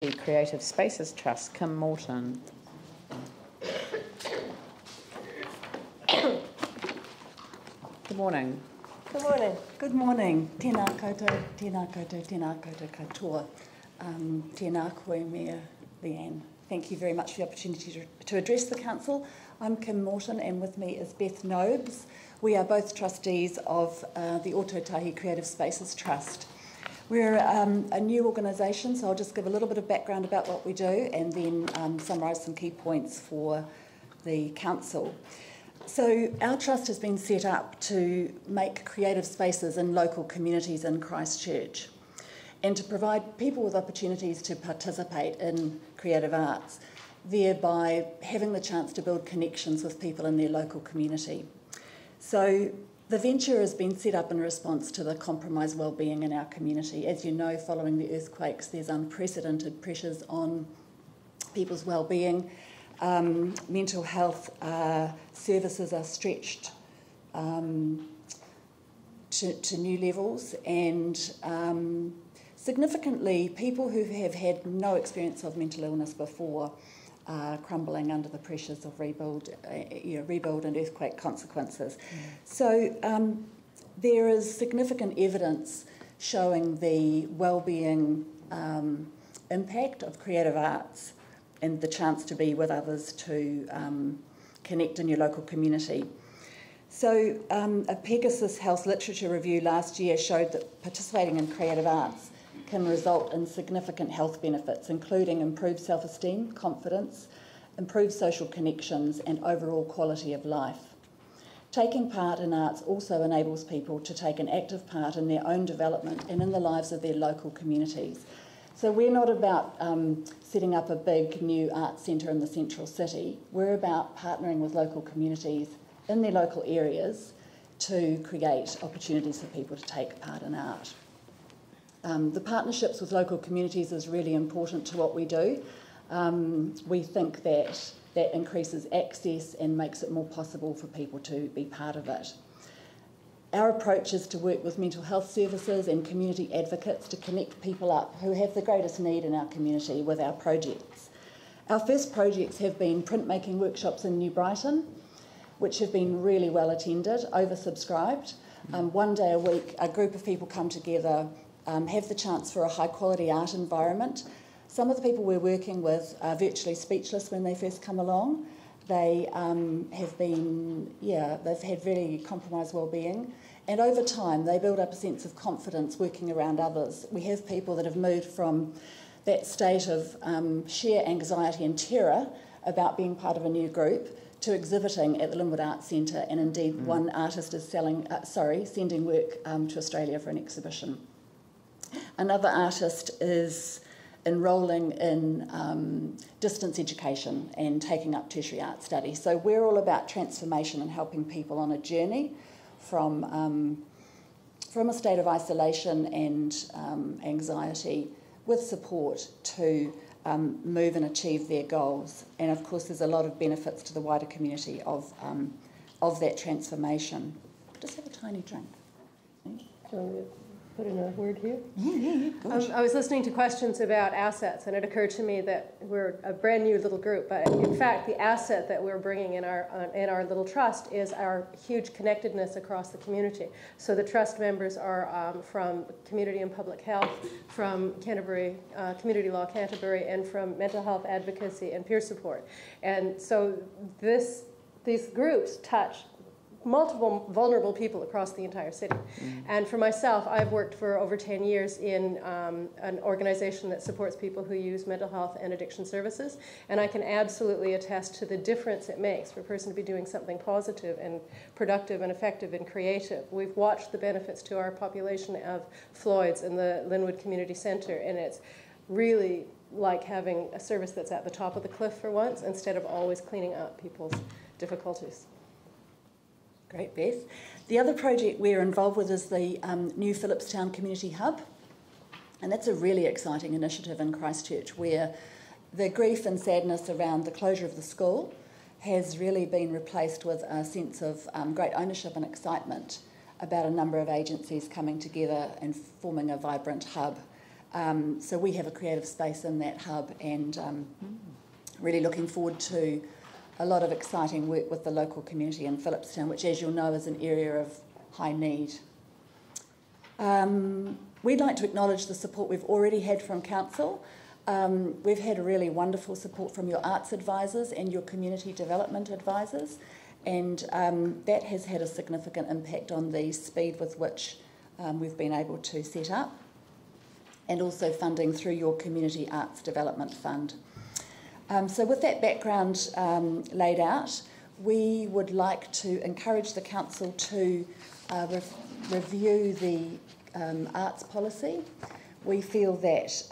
The Creative Spaces Trust, Kim Morton. Good morning. Good morning. Good morning. Tēnā koutou, tēnā koutou, tēnā koutou katoa. Tēnā koe mea, Leanne. Thank you very much for the opportunity to address the Council. I'm Kim Morton, and with me is Beth Nobes. We are both trustees of the Otautahi Creative Spaces Trust. We're a new organisation, so I'll just give a little bit of background about what we do and then summarise some key points for the Council. So our trust has been set up to make creative spaces in local communities in Christchurch and to provide people with opportunities to participate in creative arts, thereby having the chance to build connections with people in their local community. So the venture has been set up in response to the compromised wellbeing in our community. As you know, following the earthquakes, there's unprecedented pressures on people's wellbeing. Mental health services are stretched to new levels, and significantly, people who have had no experience of mental illness before are crumbling under the pressures of rebuild and earthquake consequences. So there is significant evidence showing the wellbeing impact of creative arts and the chance to be with others, to connect in your local community. So a Pegasus Health Literature Review last year showed that participating in creative arts can result in significant health benefits, including improved self-esteem, confidence, improved social connections, and overall quality of life. Taking part in arts also enables people to take an active part in their own development and in the lives of their local communities. So we're not about setting up a big new arts centre in the central city. We're about partnering with local communities in their local areas to create opportunities for people to take part in art. The partnerships with local communities is really important to what we do. We think that that increases access and makes it more possible for people to be part of it. Our approach is to work with mental health services and community advocates to connect people up who have the greatest need in our community with our projects. Our first projects have been printmaking workshops in New Brighton, which have been really well attended, oversubscribed. One day a week, a group of people come together, have the chance for a high quality art environment. Some of the people we're working with are virtually speechless when they first come along. They they've had really compromised wellbeing, and over time they build up a sense of confidence working around others. We have people that have moved from that state of sheer anxiety and terror about being part of a new group to exhibiting at the Linwood Arts Centre, and indeed one artist is sending work to Australia for an exhibition. Another artist is enrolling in distance education and taking up tertiary art study. So we're all about transformation and helping people on a journey from a state of isolation and anxiety with support to move and achieve their goals. And of course there's a lot of benefits to the wider community of that transformation. Just have a tiny drink. Do you want me to put in a word here? Yeah. I was listening to questions about assets, and it occurred to me that we're a brand new little group, but in fact the asset that we're bringing in our little trust is our huge connectedness across the community. So the trust members are from Community and Public Health, from Canterbury, Community Law Canterbury, and from Mental Health Advocacy and Peer Support. And so these groups touch multiple vulnerable people across the entire city. And for myself, I've worked for over 10 years in an organization that supports people who use mental health and addiction services, and I can absolutely attest to the difference it makes for a person to be doing something positive and productive and effective and creative. We've watched the benefits to our population of Floyd's in the Linwood Community Centre, and it's really like having a service that's at the top of the cliff for once, instead of always cleaning up people's difficulties. Great, Beth. The other project we're involved with is the new Phillipstown Community Hub, and that's a really exciting initiative in Christchurch where the grief and sadness around the closure of the school has really been replaced with a sense of great ownership and excitement about a number of agencies coming together and forming a vibrant hub So we have a creative space in that hub, and really looking forward to a lot of exciting work with the local community in Phillipstown, which, as you'll know, is an area of high need. We'd like to acknowledge the support we've already had from Council. We've had a really wonderful support from your arts advisors and your community development advisors, and that has had a significant impact on the speed with which we've been able to set up, and also funding through your Community Arts Development Fund. So with that background laid out, we would like to encourage the Council to review the arts policy. We feel that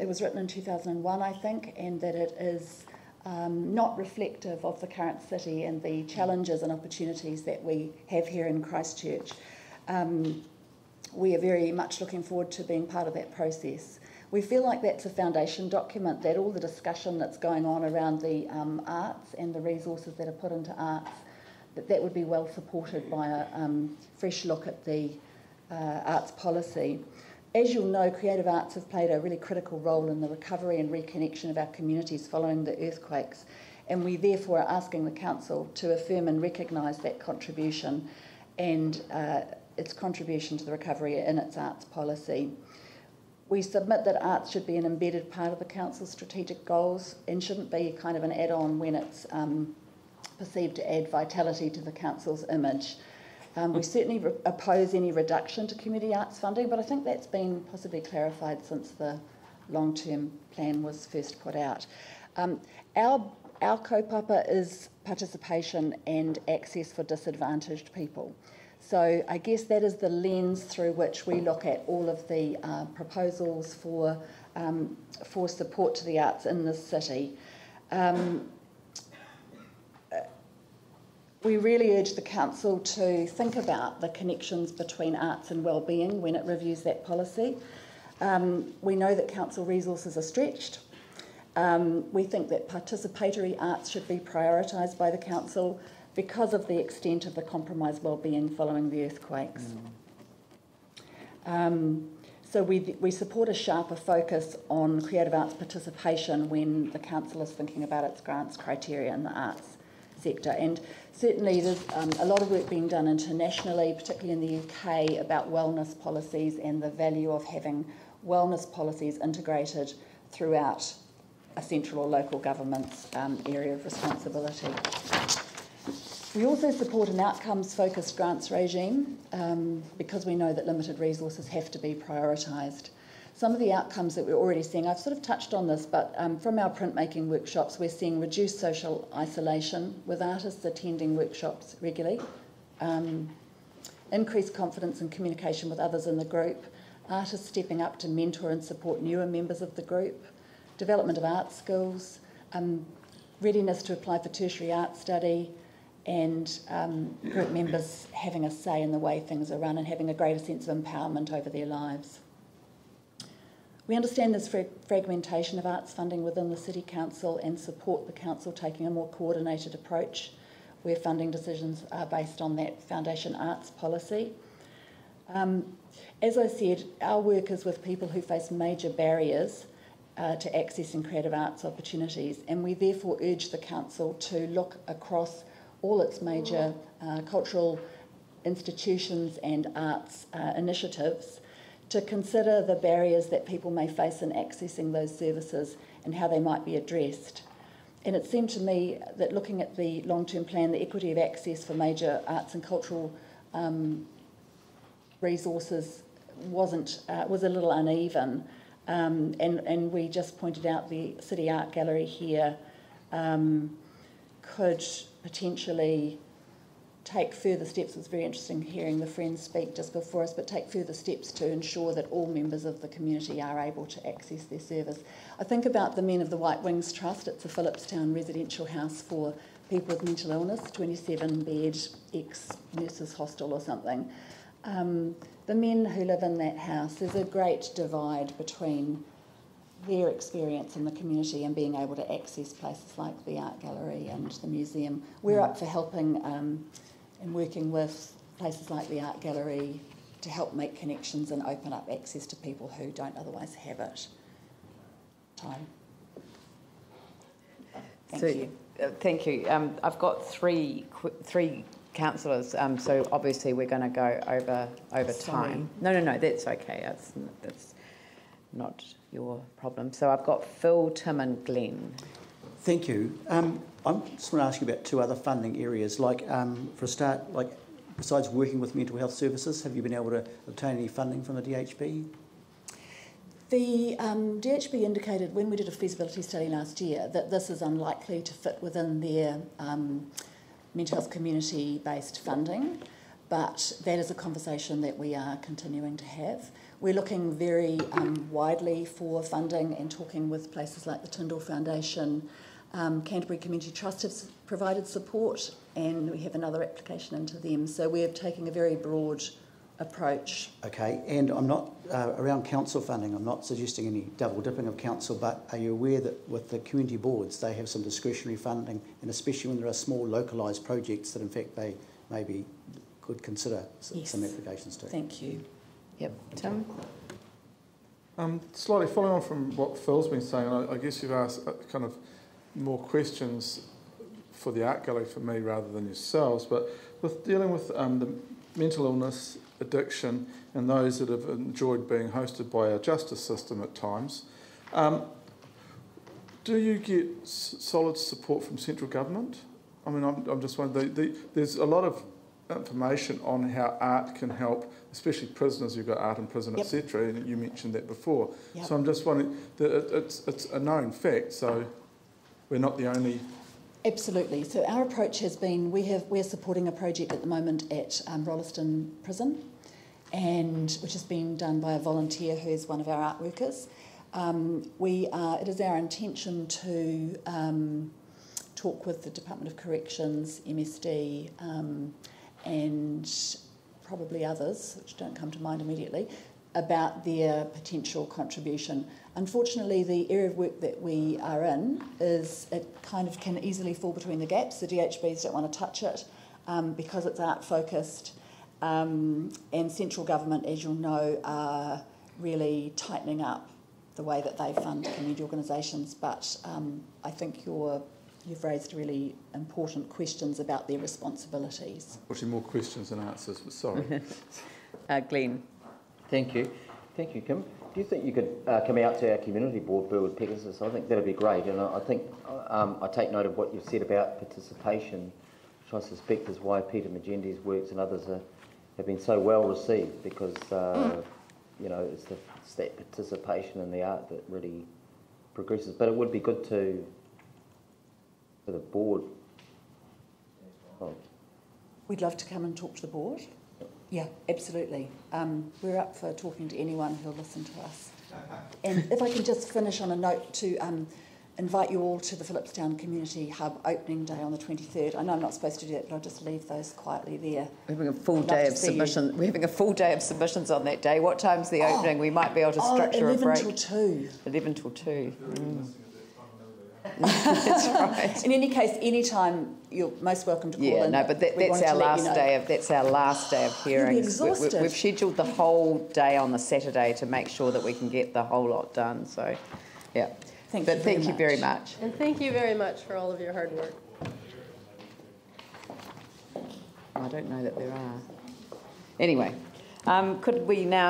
it was written in 2001, I think, and that it is not reflective of the current city and the challenges and opportunities that we have here in Christchurch. We are very much looking forward to being part of that process. We feel like that's a foundation document, that all the discussion that's going on around the arts and the resources that are put into arts, that would be well supported by a fresh look at the arts policy. As you'll know, creative arts have played a really critical role in the recovery and reconnection of our communities following the earthquakes, and we therefore are asking the Council to affirm and recognise that contribution and its contribution to the recovery in its arts policy. We submit that arts should be an embedded part of the Council's strategic goals and shouldn't be kind of an add-on when it's perceived to add vitality to the Council's image. We certainly oppose any reduction to community arts funding, but I think that's been possibly clarified since the long-term plan was first put out. Our kaupapa is participation and access for disadvantaged people. So I guess that is the lens through which we look at all of the proposals for support to the arts in this city. We really urge the Council to think about the connections between arts and wellbeing when it reviews that policy. We know that Council resources are stretched. We think that participatory arts should be prioritised by the Council because of the extent of the compromised wellbeing following the earthquakes. So we support a sharper focus on creative arts participation when the Council is thinking about its grants criteria in the arts sector. And certainly there's a lot of work being done internationally, particularly in the UK, about wellness policies and the value of having wellness policies integrated throughout a central or local government's area of responsibility. We also support an outcomes-focused grants regime because we know that limited resources have to be prioritised. Some of the outcomes that we're already seeing, I've sort of touched on this, but from our printmaking workshops, we're seeing reduced social isolation with artists attending workshops regularly, increased confidence and communication with others in the group, artists stepping up to mentor and support newer members of the group, development of art skills, readiness to apply for tertiary art study, and group members having a say in the way things are run and having a greater sense of empowerment over their lives. We understand there's fragmentation of arts funding within the City Council and support the Council taking a more coordinated approach where funding decisions are based on that foundation arts policy. As I said, our work is with people who face major barriers to accessing creative arts opportunities, and we therefore urge the Council to look across all its major cultural institutions and arts initiatives to consider the barriers that people may face in accessing those services and how they might be addressed. And it seemed to me that looking at the long-term plan, the equity of access for major arts and cultural resources was a little uneven. And we just pointed out the City Art Gallery here could potentially take further steps. It was very interesting hearing the friends speak just before us, but take further steps to ensure that all members of the community are able to access their service. I think about the Men of the White Wings Trust. It's a Phillipstown residential house for people with mental illness, 27-bed ex-nurses hostel or something. The men who live in that house, there's a great divide between their experience in the community and being able to access places like the art gallery and the museum. We're up for helping and working with places like the art gallery, to help make connections and open up access to people who don't otherwise have it. Thank you. Thank you. I've got three councillors, so obviously we're going to go over time. No, that's okay. That's not your problem. So I've got Phil, Tim and Glenn. Thank you. I just want to ask you about two other funding areas. Like, for a start, like besides working with mental health services, have you been able to obtain any funding from the DHB? The DHB indicated when we did a feasibility study last year that this is unlikely to fit within their mental health community-based funding, but that is a conversation that we are continuing to have. We're looking very widely for funding and talking with places like the Tyndall Foundation. Canterbury Community Trust has provided support, and we have another application into them. So we're taking a very broad approach. Okay, and I'm not, around council funding, I'm not suggesting any double dipping of council, but are you aware that with the community boards, they have some discretionary funding, and especially when there are small localised projects that in fact they maybe could consider some applications to? Thank you. Yep, Tim? Slightly following on from what Phil's been saying, I guess you've asked kind of more questions for the art gallery for me rather than yourselves, but with dealing with the mental illness, addiction and those that have enjoyed being hosted by our justice system at times, do you get solid support from central government? I mean, I'm just wondering, there's a lot of information on how art can help, especially prisoners. You've got art in prison, etc., and you mentioned that before. So I'm just wondering, it's a known fact, so we're not the only... Absolutely. So our approach has been, we're supporting a project at the moment at Rolleston Prison, and which is being done by a volunteer who's one of our art workers. It is our intention to talk with the Department of Corrections, MSD, and probably others, which don't come to mind immediately, about their potential contribution. Unfortunately, the area of work that we are in is, it kind of can easily fall between the gaps. The DHBs don't want to touch it because it's art focused, and central government, as you'll know, are really tightening up the way that they fund community organisations. But I think you've raised really important questions about their responsibilities. Actually, more questions than answers, but sorry. Glenn. Thank you. Thank you, Kim. Do you think you could come out to our community board, Bill with Pegasus? I think that would be great. And I think I take note of what you've said about participation, which I suspect is why Peter Magendi's works and others have been so well received, because you know, it's that participation in the art that really progresses. But it would be good for the board. We'd love to come and talk to the board. Yeah, absolutely. We're up for talking to anyone who'll listen to us. And if I can just finish on a note to invite you all to the Phillipstown Community Hub opening day on the 23rd. I know I'm not supposed to do that, but I'll just leave those quietly there. We're having a full day of submissions. We're having a full day of submissions on that day. What time's the opening? We might be able to structure a break. 11 till 2. 11 till 2. That's right. In any case, any time you're most welcome to call in. Yeah, no, but that's our last day of hearings. We've scheduled the whole day on the Saturday to make sure that we can get the whole lot done. So, yeah. Thank you very much. And thank you very much for all of your hard work. I don't know that there are. Anyway, could we now